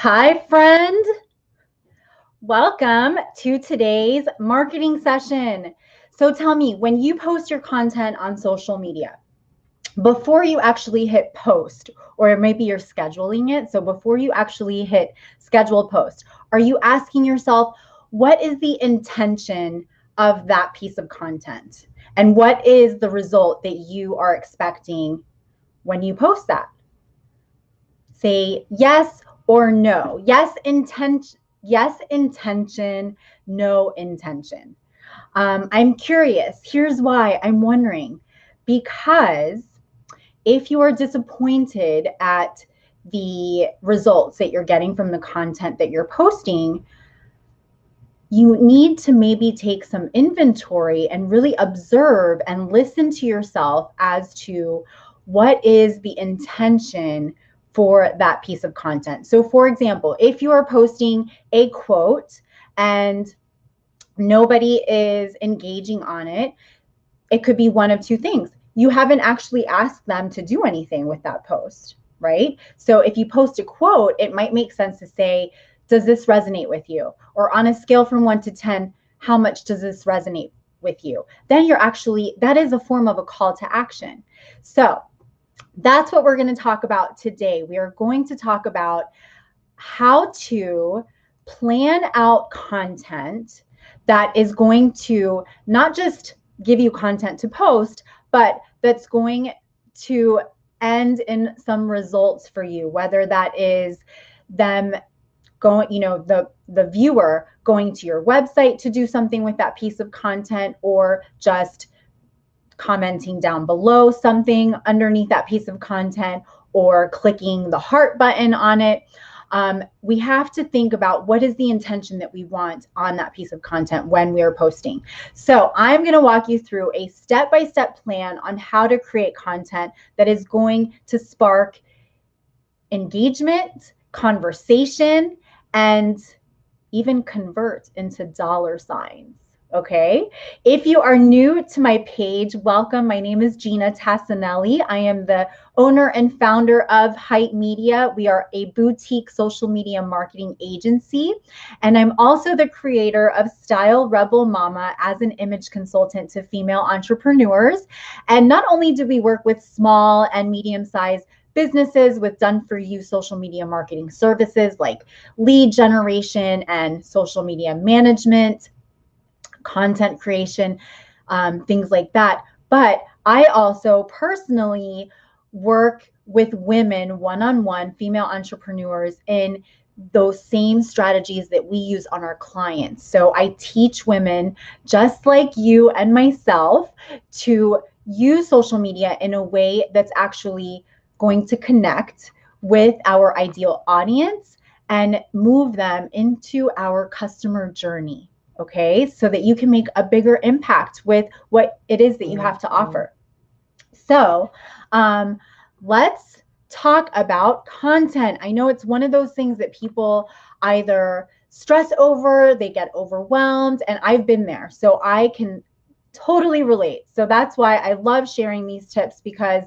Hi, friend. Welcome to today's marketing session. So tell me, when you post your content on social media, before you actually hit post, or maybe you're scheduling it, so before you actually hit scheduled post, are you asking yourself, what is the intention of that piece of content? And what is the result that you are expecting when you post that? Say yes or no. Yes, intention, no intention. I'm curious. Here's why I'm wondering. Because if you are disappointed at the results that you're getting from the content that you're posting, you need to maybe take some inventory and really observe and listen to yourself as to what is the intention for that piece of content. So, for example, if you are posting a quote and nobody is engaging on it, it could be one of two things. You haven't actually asked them to do anything with that post, right? So if you post a quote, it might make sense to say, does this resonate with you? Or on a scale from 1 to 10, how much does this resonate with you? Then that is a form of a call to action. So that's what we're going to talk about today. We are going to talk about how to plan out content that is going to not just give you content to post, but that's going to end in some results for you, whether that is them going, the viewer going to your website to do something with that piece of content, or just commenting down below something underneath that piece of content, or clicking the heart button on it. We have to think about what is the intention that we want on that piece of content when we are posting. So I'm going to walk you through a step-by-step plan on how to create content that is going to spark engagement, conversation, and even convert into dollar signs. Okay. If you are new to my page, welcome. My name is Ginna Tassinelli. I am the owner and founder of Hype Media. We are a boutique social media marketing agency. And I'm also the creator of Style Rebel Mama as an image consultant to female entrepreneurs. And not only do we work with small and medium-sized businesses with done-for-you social media marketing services like lead generation and social media management, content creation, things like that. But I also personally work with women one-on-one, female entrepreneurs, in those same strategies that we use on our clients. So I teach women just like you and myself to use social media in a way that's actually going to connect with our ideal audience and move them into our customer journey. Okay, so that you can make a bigger impact with what it is that you have to offer. So let's talk about content. I know it's one of those things that people either stress over, they get overwhelmed, and I've been there, so I can totally relate. So that's why I love sharing these tips, because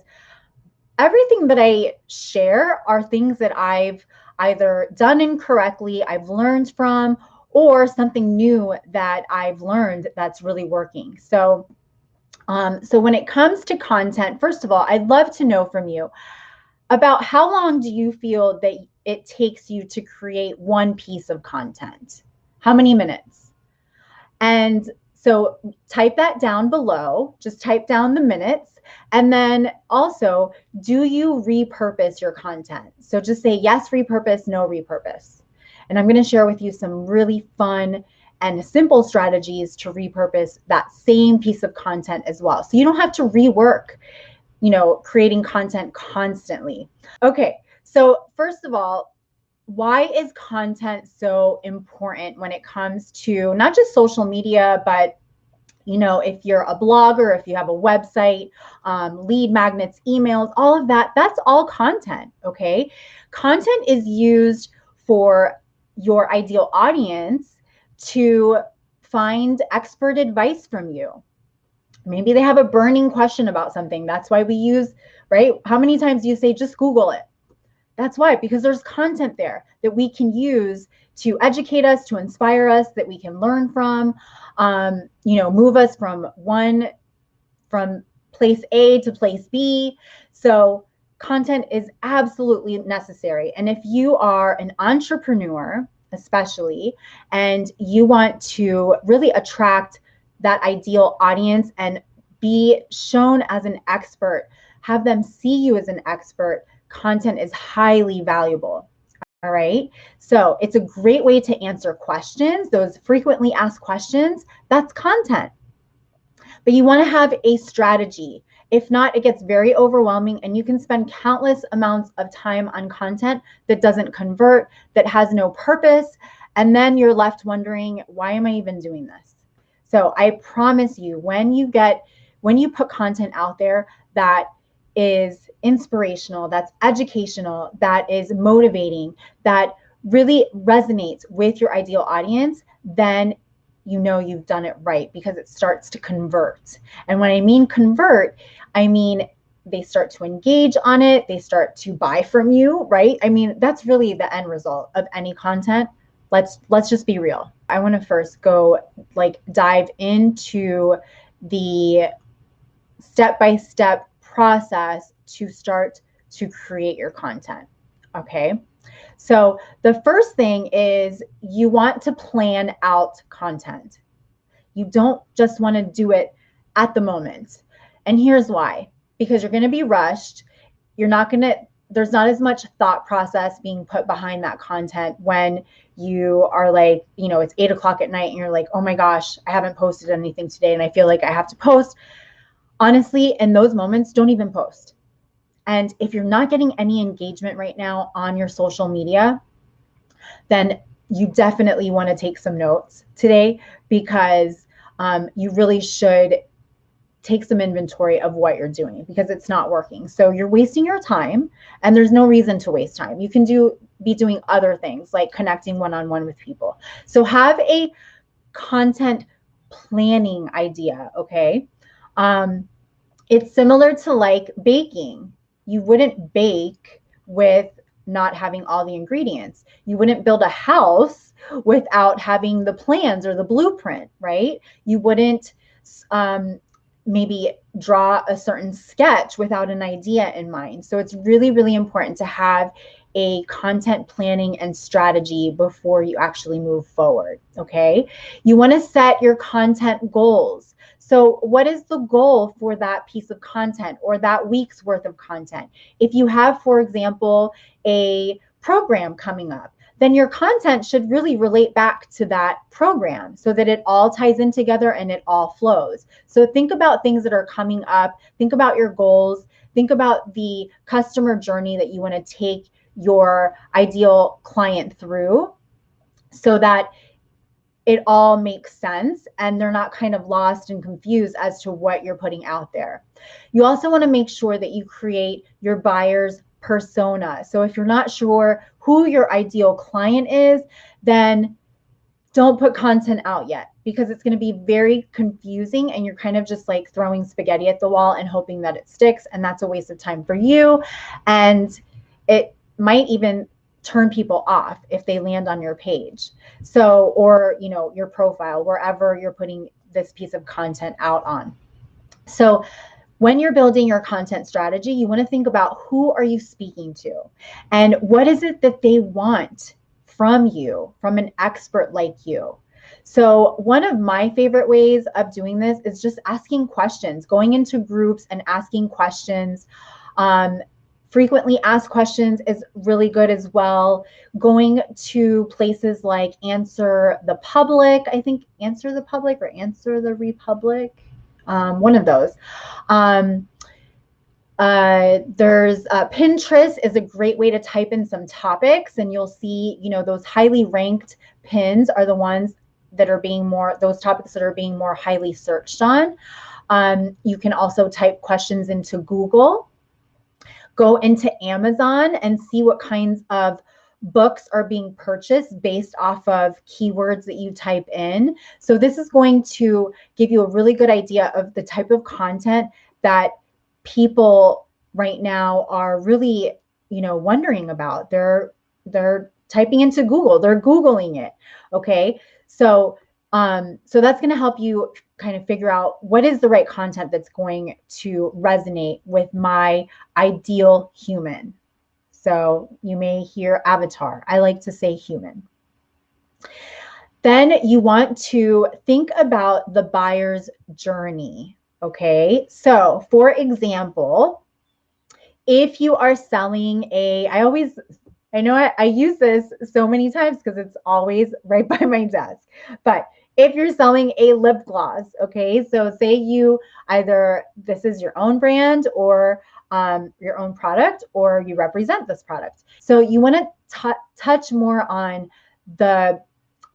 everything that I share are things that I've either done incorrectly, I've learned from, or something new that I've learned that's really working. So when it comes to content, first of all, I'd love to know from you about how long do you feel that it takes you to create one piece of content? How many minutes? And so type that down below, just type down the minutes. And then also, do you repurpose your content? So just say yes, repurpose, no repurpose. And I'm going to share with you some really fun and simple strategies to repurpose that same piece of content as well. So you don't have to rework, creating content constantly. Okay, so first of all, why is content so important when it comes to not just social media, but if you're a blogger, if you have a website, lead magnets, emails, all of that, that's all content, okay? Content is used for your ideal audience to find expert advice from you. Maybe they have a burning question about something. That's why we use, right? How many times do you say, just Google it? That's why, because there's content there that we can use to educate us, to inspire us, that we can learn from, move us from place A to place B. So content is absolutely necessary. And if you are an entrepreneur, especially, and you want to really attract that ideal audience and be shown as an expert, have them see you as an expert, content is highly valuable. All right. So it's a great way to answer questions, those frequently asked questions. That's content. But you want to have a strategy. If not, it gets very overwhelming and you can spend countless amounts of time on content that doesn't convert, that has no purpose. And then you're left wondering, why am I even doing this? So I promise you, when you put content out there that is inspirational, that's educational, that is motivating, that really resonates with your ideal audience, then you know you've done it right, because it starts to convert. And when I mean convert, I mean they start to engage on it, they start to buy from you, right? I mean, that's really the end result of any content. Let's just be real. I want to first go dive into the step-by-step process to start to create your content. Okay. So the first thing is you want to plan out content. You don't just want to do it at the moment. And here's why. Because you're going to be rushed. There's not as much thought process being put behind that content when you are it's 8:00 at night and you're like, oh my gosh, I haven't posted anything today and I feel like I have to post. Honestly, in those moments, don't even post. And if you're not getting any engagement right now on your social media, then you definitely want to take some notes today, because you really should take some inventory of what you're doing, because it's not working. So you're wasting your time, and there's no reason to waste time. You can be doing other things like connecting one-on-one with people. So have a content planning idea, okay? It's similar to baking. You wouldn't bake with not having all the ingredients. You wouldn't build a house without having the plans or the blueprint, right? You wouldn't maybe draw a certain sketch without an idea in mind. So it's really, really important to have a content planning and strategy before you actually move forward, okay? You want to set your content goals. So what is the goal for that piece of content or that week's worth of content? If you have, for example, a program coming up, then your content should really relate back to that program so that it all ties in together and it all flows. So think about things that are coming up. Think about your goals. Think about the customer journey that you want to take your ideal client through, so that it all makes sense and they're not kind of lost and confused as to what you're putting out there. You also want to make sure that you create your buyer's persona. So if you're not sure who your ideal client is, then don't put content out yet, because it's going to be very confusing and you're kind of just throwing spaghetti at the wall and hoping that it sticks. And that's a waste of time for you. And it might even turn people off if they land on your page. So, or, your profile, wherever you're putting this piece of content out on. So when you're building your content strategy, you want to think about who are you speaking to and what is it that they want from you, from an expert like you. So one of my favorite ways of doing this is just asking questions, going into groups and asking questions. Frequently asked questions is really good as well. Going to places like Answer the Public, I think Answer the Public or Answer the Republic, one of those. There's Pinterest is a great way to type in some topics, and you'll see, those highly ranked pins are the ones that are those topics that are being more highly searched on. You can also type questions into Google. Go into Amazon and see what kinds of books are being purchased based off of keywords that you type in. So this is going to give you a really good idea of the type of content that people right now are really wondering about. They're typing into Google, they're Googling it. Okay. So that's going to help you kind of figure out what is the right content that's going to resonate with my ideal human. So you may hear avatar. I like to say human. Then you want to think about the buyer's journey. Okay. So for example, if you are selling I know I use this so many times because it's always right by my desk, but if you're selling a lip gloss, okay, so say you either this is your own brand or your own product, or you represent this product. So you want to touch more on the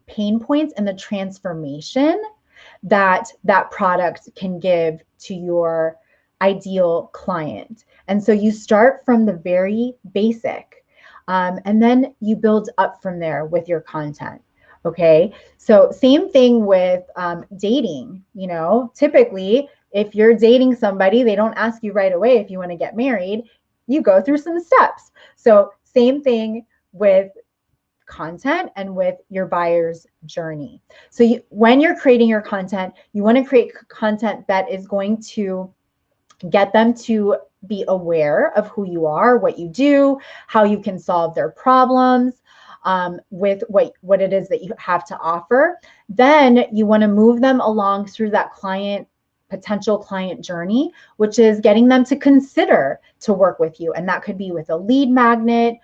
pain points and the transformation that that product can give to your ideal client. And so you start from the very basic, and then you build up from there with your content. Okay. So same thing with dating. Typically, if you're dating somebody, they don't ask you right away if you want to get married. You go through some steps. So same thing with content and with your buyer's journey. So when you're creating your content, you want to create content that is going to get them to be aware of who you are, what you do, how you can solve their problems, with what it is that you have to offer. Then you want to move them along through that potential client journey, which is getting them to consider to work with you. And that could be with a lead magnet,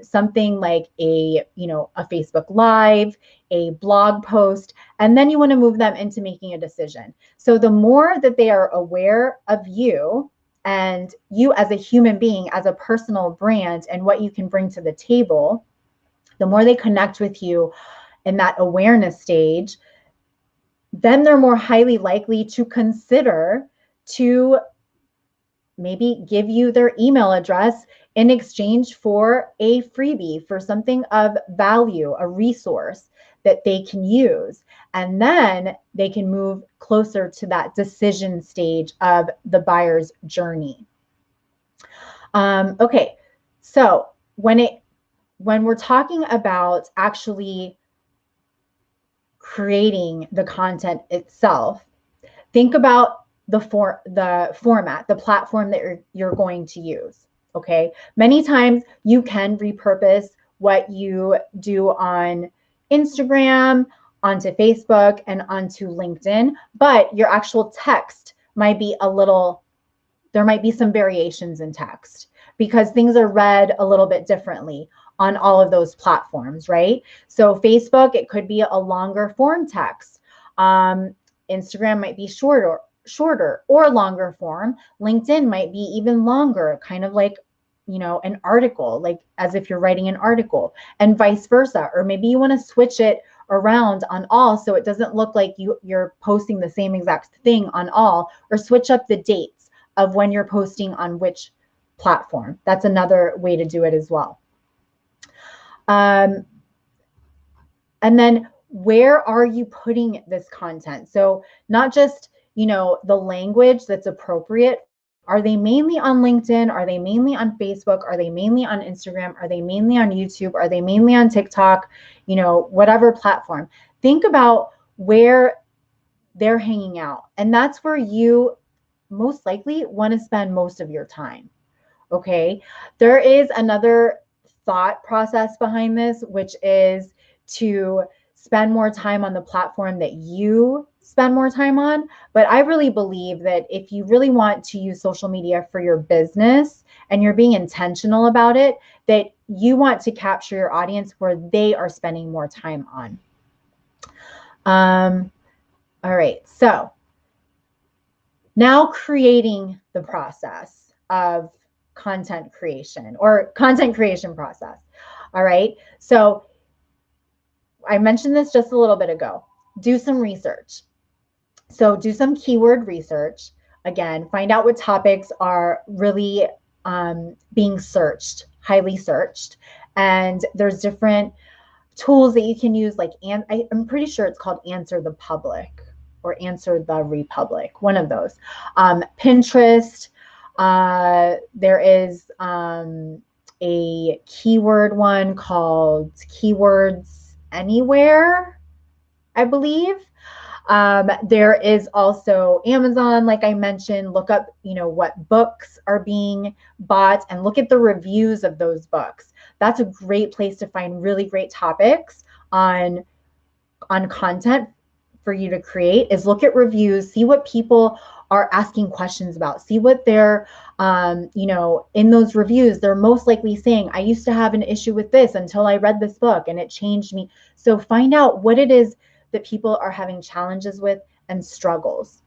something like a Facebook Live, a blog post, and then you want to move them into making a decision. So the more that they are aware of you and you as a human being, as a personal brand, and what you can bring to the table, the more they connect with you in that awareness stage, then they're more highly likely to consider to maybe give you their email address in exchange for a freebie, for something of value, a resource that they can use. And then they can move closer to that decision stage of the buyer's journey. Okay, so when we're talking about actually creating the content itself, think about the format, the platform that you're going to use. Okay. Many times you can repurpose what you do on Instagram, onto Facebook, and onto LinkedIn, but your actual text might be there might be some variations in text because things are read a little bit differently on all of those platforms, right? So Facebook, it could be a longer form text. Instagram might be shorter or longer form. LinkedIn might be even longer, kind of like, an article, like as if you're writing an article, and vice versa. Or maybe you want to switch it around on all so it doesn't look like you're posting the same exact thing on all, or switch up the dates of when you're posting on which platform. That's another way to do it as well. And then where are you putting this content? So not just, the language that's appropriate. Are they mainly on LinkedIn? Are they mainly on Facebook? Are they mainly on Instagram? Are they mainly on YouTube? Are they mainly on TikTok? Whatever platform. Think about where they're hanging out. And that's where you most likely want to spend most of your time. Okay. There is another thought process behind this, which is to spend more time on the platform that you spend more time on. But I really believe that if you really want to use social media for your business and you're being intentional about it, that you want to capture your audience where they are spending more time on. All right. So now creating the process of content creation or content creation process. All right. So I mentioned this just a little bit ago. Do some research. So do some keyword research. Again, find out what topics are really being searched, highly searched. And there's different tools that you can use, like, I'm pretty sure it's called Answer the Public or Answer the Republic, one of those. Pinterest. There is a keyword one called Keywords Anywhere, I believe. There is also Amazon, like I mentioned. Look up, what books are being bought and look at the reviews of those books. That's a great place to find really great topics on content for you to create. Is look at reviews, see what people are asking questions about, see what they're in those reviews, they're most likely saying, I used to have an issue with this until I read this book and it changed me. So find out what it is that people are having challenges with and struggles.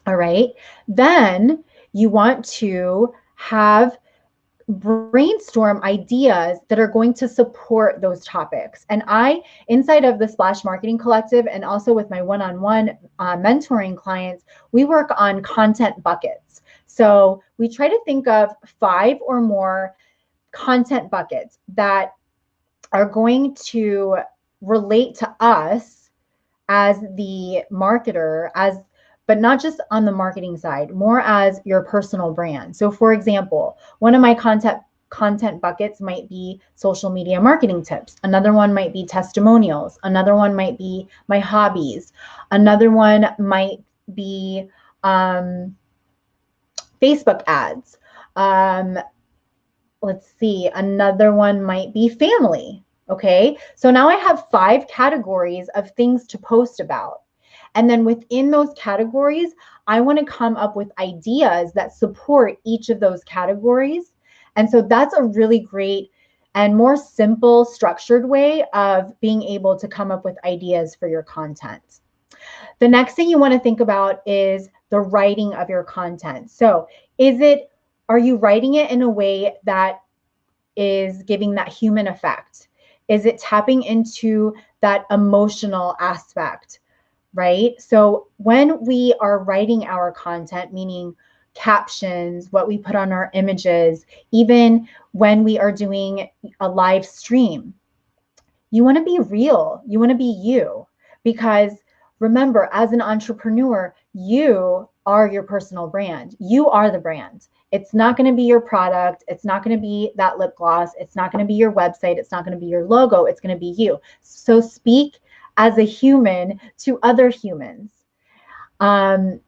All right. Then you want to have brainstorm ideas that are going to support those topics. And inside of the Splash Marketing Collective and also with my one-on-one mentoring clients, we work on content buckets. So we try to think of 5 or more content buckets that are going to relate to us as the marketer, but not just on the marketing side, more as your personal brand. So for example, one of my content buckets might be social media marketing tips. Another one might be testimonials. Another one might be my hobbies. Another one might be Facebook ads. Let's see, another one might be family. Okay, so now I have 5 categories of things to post about. And then within those categories, I want to come up with ideas that support each of those categories. And so that's a really great and more simple, structured way of being able to come up with ideas for your content. The next thing you want to think about is the writing of your content. So are you writing it in a way that is giving that human effect? Is it tapping into that emotional aspect, right? So when we are writing our content, meaning captions, what we put on our images, even when we are doing a live stream, you want to be real. You want to be you, because remember, as an entrepreneur, you are your personal brand. You are the brand. It's not going to be your product. It's not going to be that lip gloss. It's not going to be your website. It's not going to be your logo. It's going to be you. So speak as a human to other humans. And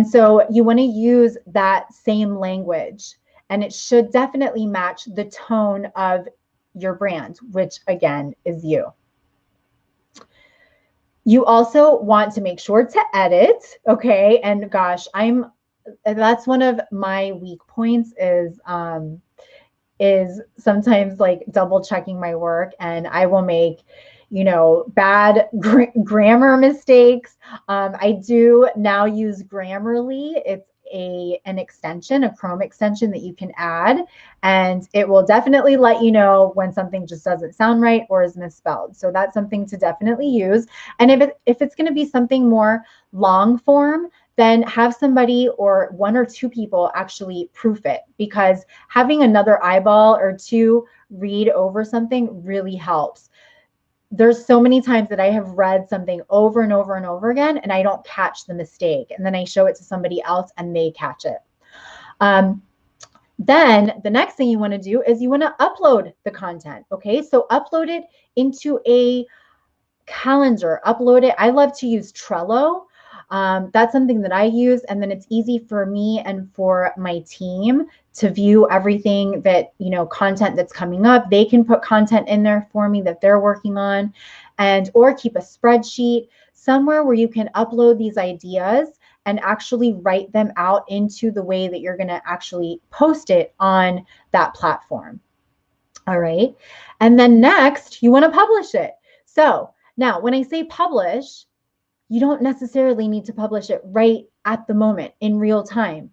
so you want to use that same language, and it should definitely match the tone of your brand, which again is you. You also want to make sure to edit, okay? And gosh, that's one of my weak points is sometimes like double checking my work, and I will make, bad grammar mistakes. I do now use Grammarly. It's an extension, a Chrome extension that you can add, and it will definitely let you know when something just doesn't sound right or is misspelled. So that's something to definitely use. And if it's going to be something more long form, then have somebody or 1 or 2 people actually proof it, because having another eyeball or 2 read over something really helps. There's so many times that I have read something over and over and over again, and I don't catch the mistake. And then I show it to somebody else and they catch it. Then the next thing you want to do is you want to upload the content. Okay, so upload it into a calendar, upload it. I love to use Trello. That's something that I use, and then it's easy for me and for my team to view everything that, content that's coming up. They can put content in there for me that they're working on, or keep a spreadsheet somewhere where you can upload these ideas and actually write them out into the way that you're going to actually post it on that platform. All right. And then next, you want to publish it. So now when I say publish, you don't necessarily need to publish it right at the moment in real time.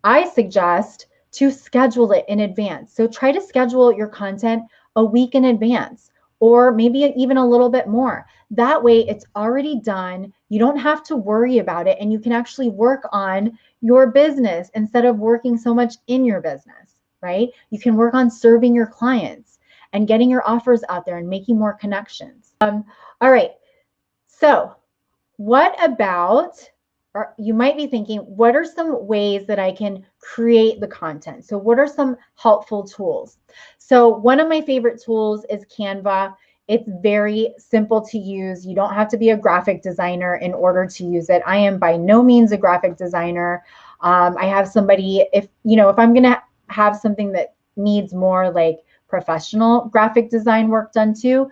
I suggest to schedule it in advance. So try to schedule your content a week in advance, or maybe even a little bit more. That way it's already done. You don't have to worry about it, and you can actually work on your business instead of working so much in your business, right? You can work on serving your clients and getting your offers out there and making more connections. All right. So what about you might be thinking, what are some ways that I can create the content? So what are some helpful tools? So one of my favorite tools is Canva. It's very simple to use. You don't have to be a graphic designer in order to use it. I am by no means a graphic designer. I have somebody, if I'm going to have something that needs more like professional graphic design work done too,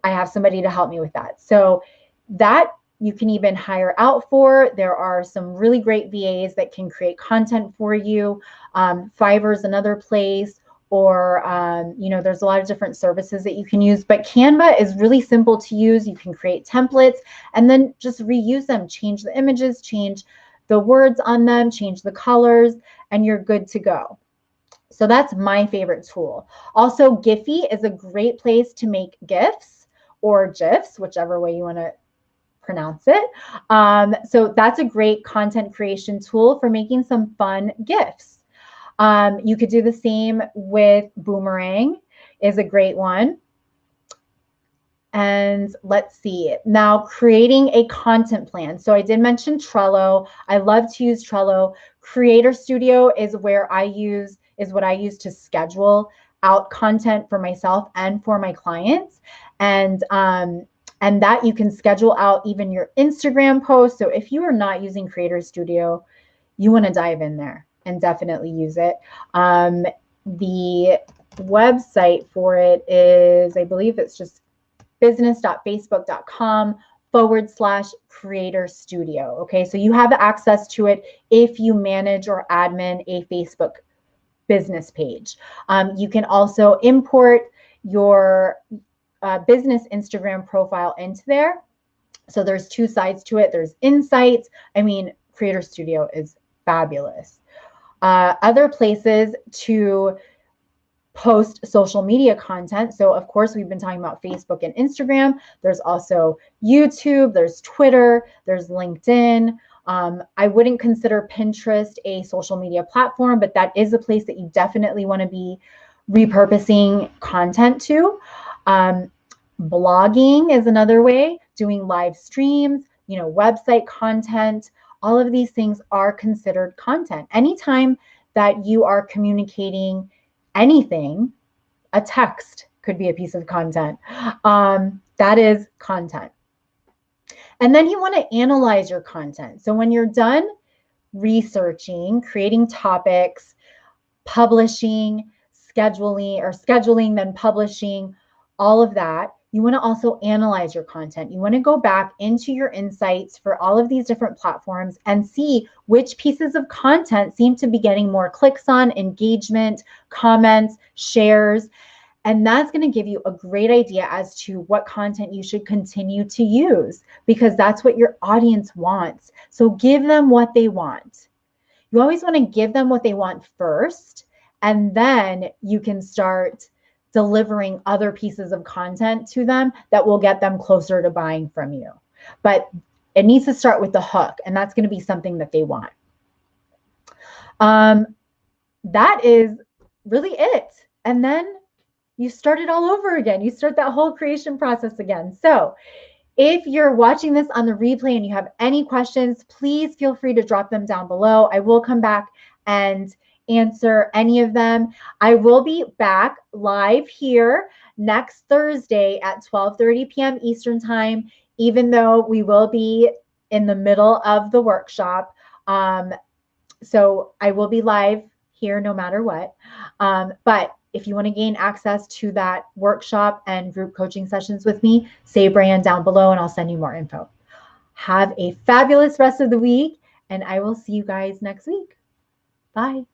I have somebody to help me with that. So that you can even hire out for. There are some really great VAs that can create content for you. Fiverr's another place, or there's a lot of different services that you can use. But Canva is really simple to use. You can create templates and then just reuse them, change the images, change the words on them, change the colors, and you're good to go. So that's my favorite tool. Also, Giphy is a great place to make GIFs or GIFs, whichever way you want to pronounce it. So that's a great content creation tool for making some fun GIFs. You could do the same with Boomerang, is a great one. And let's see, now creating a content plan. So I did mention Trello. I love to use Trello. Creator Studio is what I use to schedule out content for myself and for my clients. And that you can schedule out even your Instagram posts. So if you are not using Creator Studio, you want to dive in there and definitely use it. The website for it is, I believe it's just business.facebook.com/creator studio. Okay, so you have access to it if you manage or admin a Facebook business page. You can also import your business Instagram profile into there. So there's two sides to it. There's insights. I mean, Creator Studio is fabulous. Other places to post social media content. So of course, we've been talking about Facebook and Instagram. There's also YouTube, there's Twitter, there's LinkedIn. I wouldn't consider Pinterest a social media platform, but that is a place that you definitely want to be repurposing content to. Blogging is another way, doing live streams, website content. All of these things are considered content. Anytime that you are communicating anything, a text could be a piece of content. That is content. And then you want to analyze your content. So when you're done researching, creating topics, publishing, scheduling, then publishing, all of that, you want to also analyze your content. You want to go back into your insights for all of these different platforms and see which pieces of content seem to be getting more clicks on, engagement, comments, shares. And that's going to give you a great idea as to what content you should continue to use, because that's what your audience wants. So give them what they want. You always want to give them what they want first, and then you can start delivering other pieces of content to them that will get them closer to buying from you. But it needs to start with the hook, and that's going to be something that they want. That is really it. And then you start it all over again. You start that whole creation process again. So if you're watching this on the replay and you have any questions, please feel free to drop them down below. I will come back and answer any of them. I will be back live here next Thursday at 12:30 p.m. Eastern Time, even though we will be in the middle of the workshop. So I will be live here no matter what. But if you want to gain access to that workshop and group coaching sessions with me, say brand down below and I'll send you more info. Have a fabulous rest of the week, and I will see you guys next week. Bye.